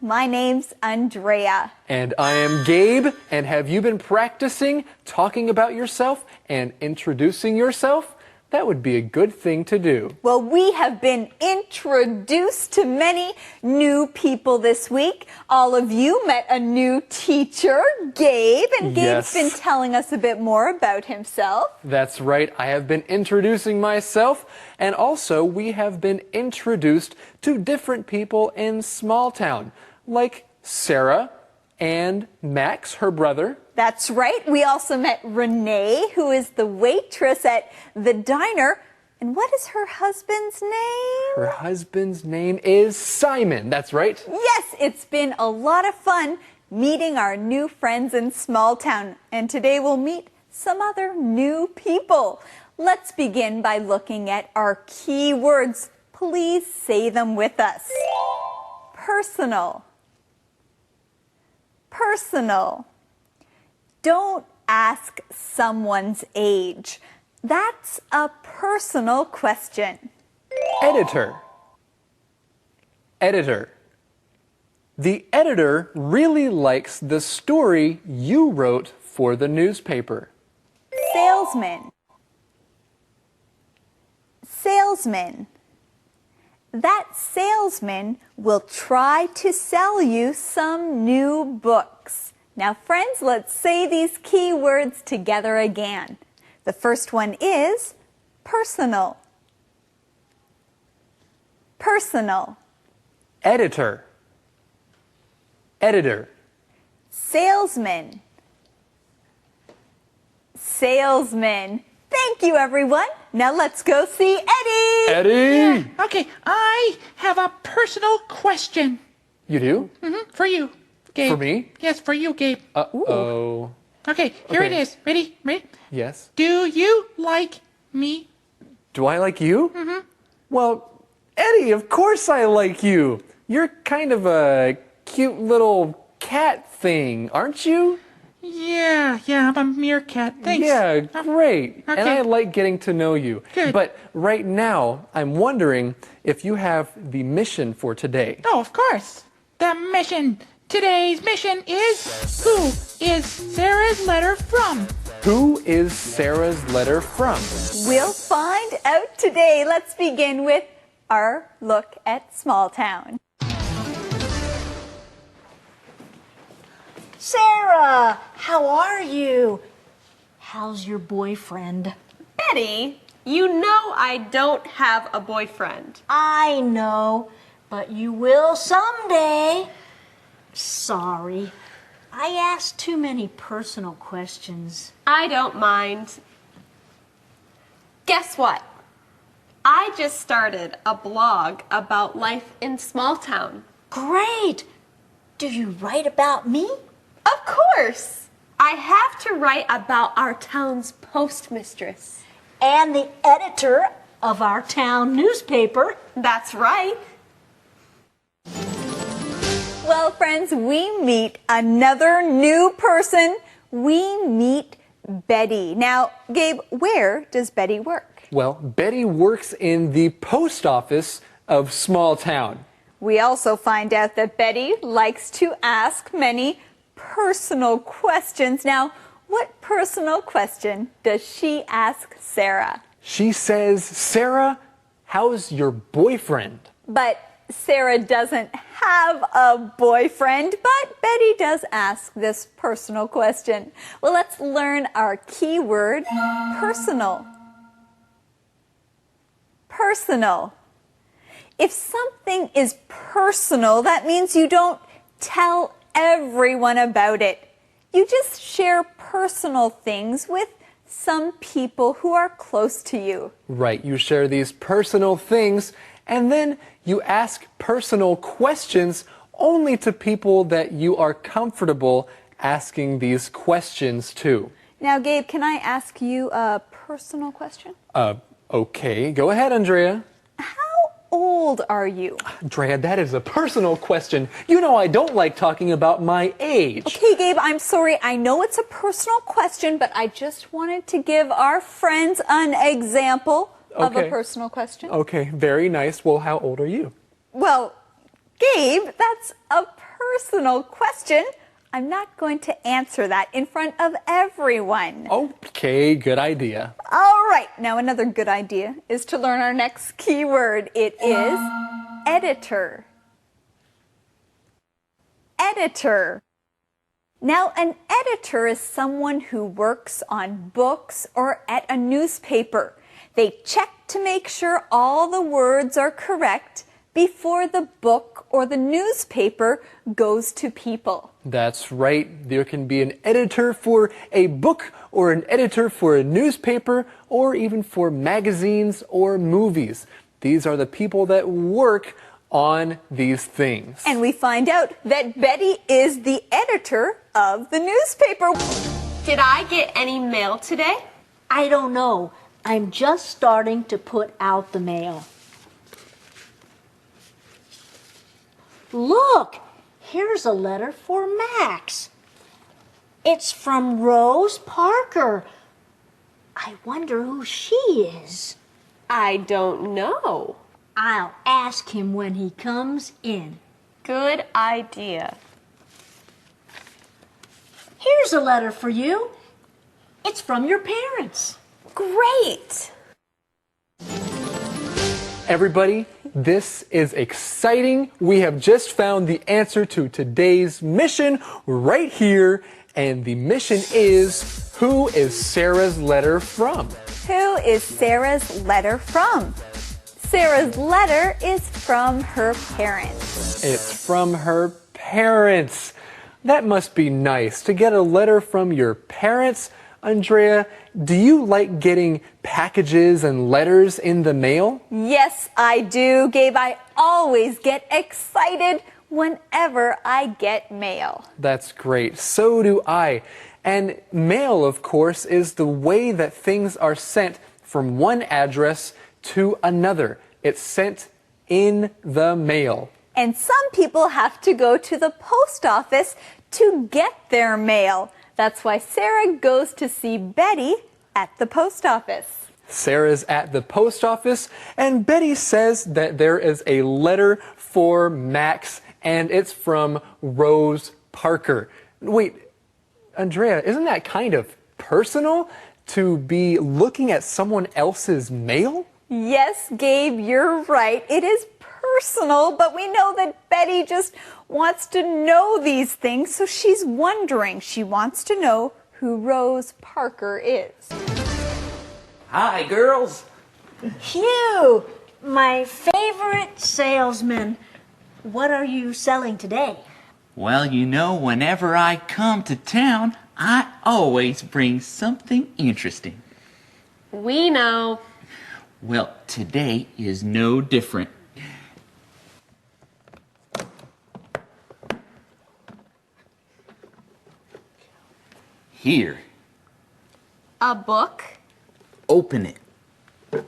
My name's Andrea. And I am Gabe. And have you been practicing talking about yourself and introducing yourself? That would be a good thing to do. Well, we have been introduced to many new people this week. All of you met a new teacher, Gabe, and Gabe's been telling us a bit more about himself. That's right. I have been introducing myself, and also we have been introduced to different people in small town, like Sarah and Max, her brother. That's right. We also met Renee, who is the waitress at the diner. And what is her husband's name? Her husband's name is Simon. That's right. Yes, it's been a lot of fun meeting our new friends in small town. And today we'll meet some other new people. Let's begin by looking at our key words. Please say them with us. Personal. Personal. Don't ask someone's age. That's a personal question. Editor. Editor. The editor really likes the story you wrote for the newspaper. Salesman. Salesman. That salesman will try to sell you some new books. Now, friends, let's say these key words together again. The first one is personal. Personal. Editor. Editor. Salesman. Salesman. Thank you, everyone. Now let's go see Eddie. Eddie! Yeah. Okay, I have a personal question. You do? For you, Gabe. For me? Yes, for you, Gabe. Uh-oh. Okay, here it is. Ready? Ready? Yes? Do you like me? Do I like you? Well, Eddie, of course I like you. You're kind of a cute little cat thing, aren't you? Yeah, I'm a meerkat. Thanks. Yeah, great. Okay. And I like getting to know you. Good. But right now, I'm wondering if you have the mission for today. Oh, of course. The mission. Today's mission is who is Sarah's letter from? Who is Sarah's letter from? We'll find out today. Let's begin with our look at small town. Sarah, how are you? How's your boyfriend? Eddie, you know I don't have a boyfriend. I know, but you will someday. Sorry, I asked too many personal questions. I don't mind. Guess what? I just started a blog about life in small town. Great! Do you write about me? Of course! I have to write about our town's postmistress. And the editor of our town newspaper. That's right. Well, friends, we meet another new person. We meet Betty. Now, Gabe, where does Betty work? Well, Betty works in the post office of small town. We also find out that Betty likes to ask many personal questions. Now, what personal question does she ask Sarah? She says, Sarah, how's your boyfriend? But Sarah doesn't have a boyfriend, but Betty does ask this personal question. Well, let's learn our key word, personal. Personal. If something is personal, that means you don't tell everyone about it. You just share personal things with some people who are close to you. Right, you share these personal things, and then you ask personal questions only to people that you are comfortable asking these questions to. Now, Gabe, can I ask you a personal question? Okay, go ahead, Andrea. How old are you? Andrea, that is a personal question. You know I don't like talking about my age. Okay, Gabe, I'm sorry. I know it's a personal question, but I just wanted to give our friends an example of a personal question. Okay, very nice. Well, how old are you? Well, Gabe, that's a personal question. I'm not going to answer that in front of everyone. Okay, good idea. All right, now another good idea is to learn our next keyword. It is editor. Editor. Now, an editor is someone who works on books or at a newspaper. They check to make sure all the words are correct before the book or the newspaper goes to people. That's right. There can be an editor for a book or an editor for a newspaper or even for magazines or movies. These are the people that work on these things. And we find out that Betty is the editor of the newspaper. Did I get any mail today? I don't know. I'm just starting to put out the mail. Look, here's a letter for Max. It's from Rose Parker. I wonder who she is. I don't know. I'll ask him when he comes in. Good idea. Here's a letter for you. It's from your parents. Great! Everybody, this is exciting. We have just found the answer to today's mission right here. And the mission is, who is Sarah's letter from? Who is Sarah's letter from? Sarah's letter is from her parents. It's from her parents. That must be nice to get a letter from your parents. Andrea, do you like getting packages and letters in the mail? Yes, I do, Gabe. I always get excited whenever I get mail. That's great. So do I. And mail, of course, is the way that things are sent from one address to another. It's sent in the mail. And some people have to go to the post office to get their mail. That's why Sarah goes to see Betty at the post office. Sarah's at the post office, and Betty says that there is a letter for Max, and it's from Rose Parker. Wait, Andrea, isn't that kind of personal to be looking at someone else's mail? Yes, Gabe, you're right. It is personal, but we know that Betty just wants to know these things, so she's wondering. She wants to know who Rose Parker is. Hi, girls. Hugh, my favorite salesman. What are you selling today? Well, you know, whenever I come to town, I always bring something interesting. We know. Well, today is no different. Here, A book? open it.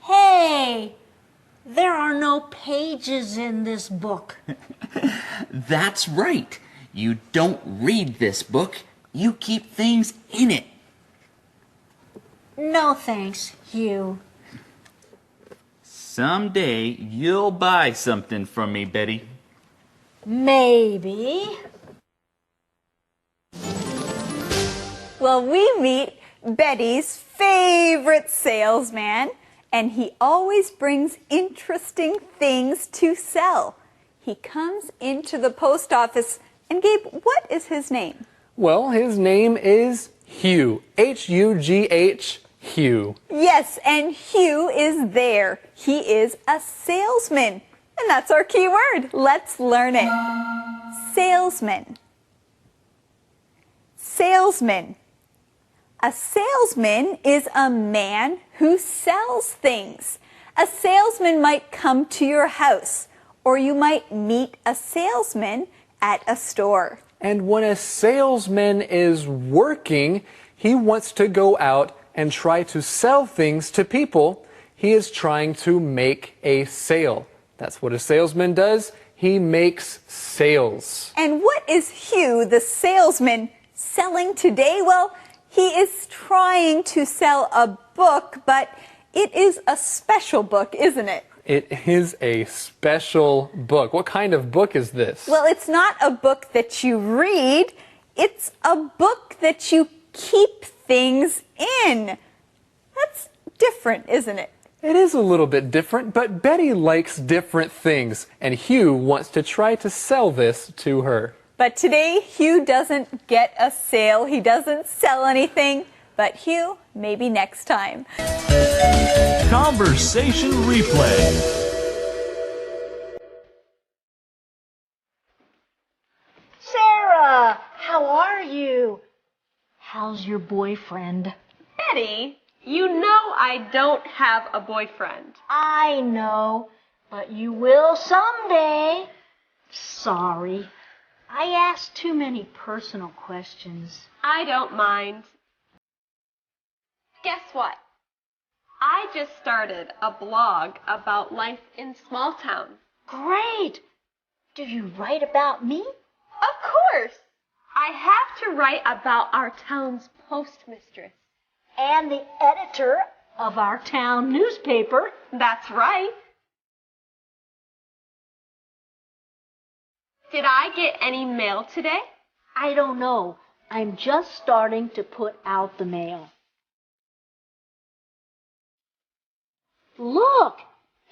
Hey, there are no pages in this book. That's right. You don't read this book. You keep things in it. No thanks, Hugh. Someday you'll buy something from me, Betty. Maybe. Well, we meet Betty's favorite salesman, and he always brings interesting things to sell. He comes into the post office, and Gabe, what is his name? Well, his name is Hugh. H-U-G-H, Hugh. Yes, and Hugh is there. He is a salesman, and that's our key word. Let's learn it. Salesman. Salesman. A salesman is a man who sells things. A salesman might come to your house, or you might meet a salesman at a store. And when a salesman is working, he wants to go out and try to sell things to people. He is trying to make a sale. That's what a salesman does. He makes sales. And what is Hugh, the salesman, selling today? Well, he is trying to sell a book, but it is a special book, isn't it? It is a special book. What kind of book is this? Well, it's not a book that you read. It's a book that you keep things in. That's different, isn't it? It is a little bit different, but Betty likes different things, and Hugh wants to try to sell this to her. But today, Hugh doesn't get a sale. He doesn't sell anything. But Hugh, maybe next time. Conversation replay. Sarah, how are you? How's your boyfriend? Eddie, you know I don't have a boyfriend. I know, but you will someday. Sorry, I asked too many personal questions. I don't mind. Guess what? I just started a blog about life in small town. Great! Do you write about me? Of course! I have to write about our town's postmistress. And the editor of our town newspaper. That's right. Did I get any mail today? I don't know. I'm just starting to put out the mail. Look,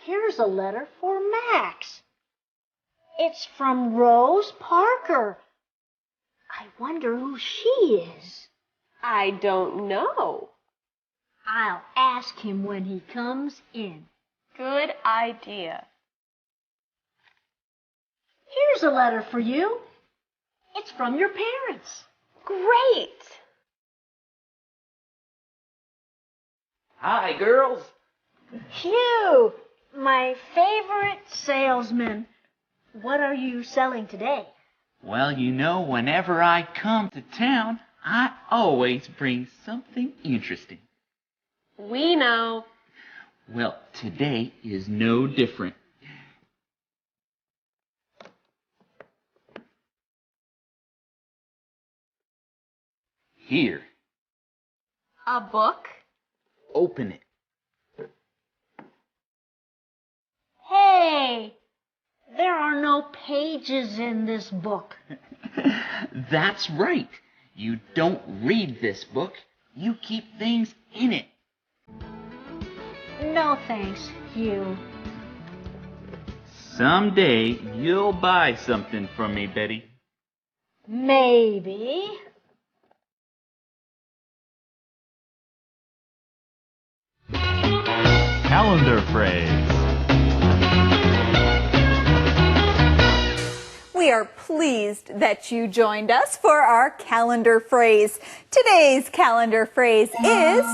here's a letter for Max. It's from Rose Parker. I wonder who she is. I don't know. I'll ask him when he comes in. Good idea. Here's a letter for you. It's from your parents. Great! Hi, girls. Hugh, my favorite salesman. What are you selling today? Well, you know, whenever I come to town, I always bring something interesting. We know. Well, today is no different. Here, A book? open it. Hey, there are no pages in this book. That's right. You don't read this book. You keep things in it. No thanks, Hugh. Someday you'll buy something from me, Betty. Maybe. Calendar phrase. We are pleased that you joined us for our calendar phrase. Today's calendar phrase is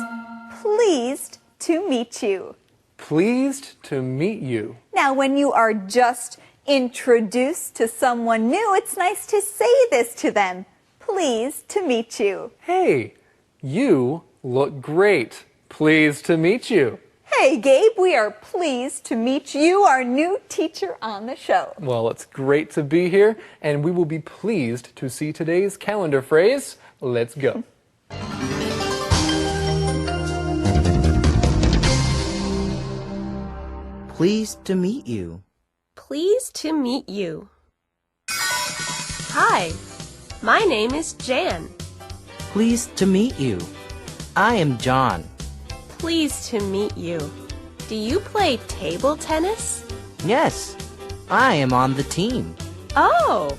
pleased to meet you. Pleased to meet you. Now, when you are just introduced to someone new, it's nice to say this to them. Pleased to meet you. Hey, you look great. Pleased to meet you. Hey, Gabe, we are pleased to meet you, our new teacher on the show. Well, it's great to be here, and we will be pleased to see today's calendar phrase. Let's go. Pleased to meet you. Pleased to meet you. Hi, my name is Jan. Pleased to meet you. I am John. Pleased to meet you. Do you play table tennis? Yes, I am on the team. Oh,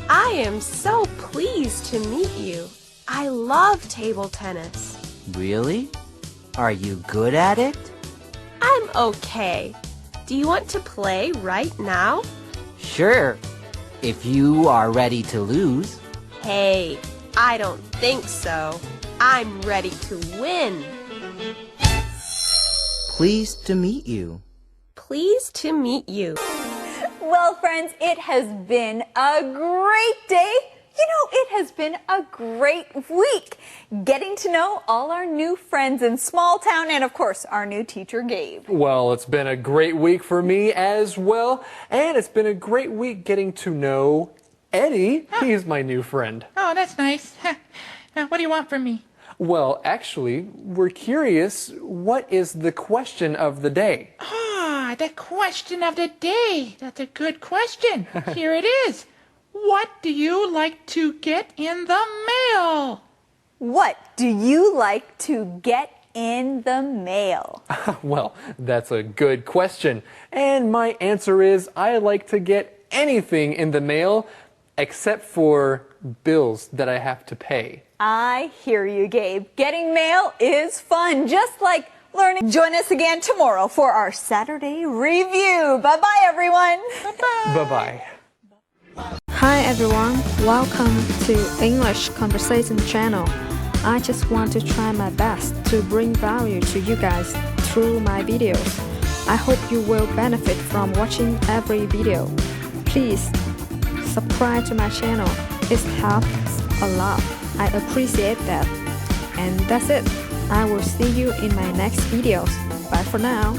I am so pleased to meet you. I love table tennis. Really? Are you good at it? I'm okay. Do you want to play right now? Sure, if you are ready to lose. Hey, I don't think so. I'm ready to win. Pleased to meet you. Pleased to meet you. Well, friends, it has been a great day. You know, it has been a great week getting to know all our new friends in small town and, of course, our new teacher, Gabe. Well, it's been a great week for me as well, and it's been a great week getting to know Eddie. He's my new friend. Oh, that's nice. What do you want from me? Well, actually, we're curious, what is the question of the day? Ah, The question of the day. That's a good question. Here it is. What do you like to get in the mail? What do you like to get in the mail? Well, that's a good question. And my answer is I like to get anything in the mail except for bills that I have to pay. I hear you, Gabe. Getting mail is fun, just like learning. Join us again tomorrow for our Saturday review. Bye-bye, everyone. Bye-bye. Hi everyone, welcome to English Conversation channel. I just want to try my best to bring value to you guys through my videos. I hope you will benefit from watching every video. Please subscribe to my channel. It helps a lot. I appreciate that. And that's it. I will see you in my next videos. Bye for now.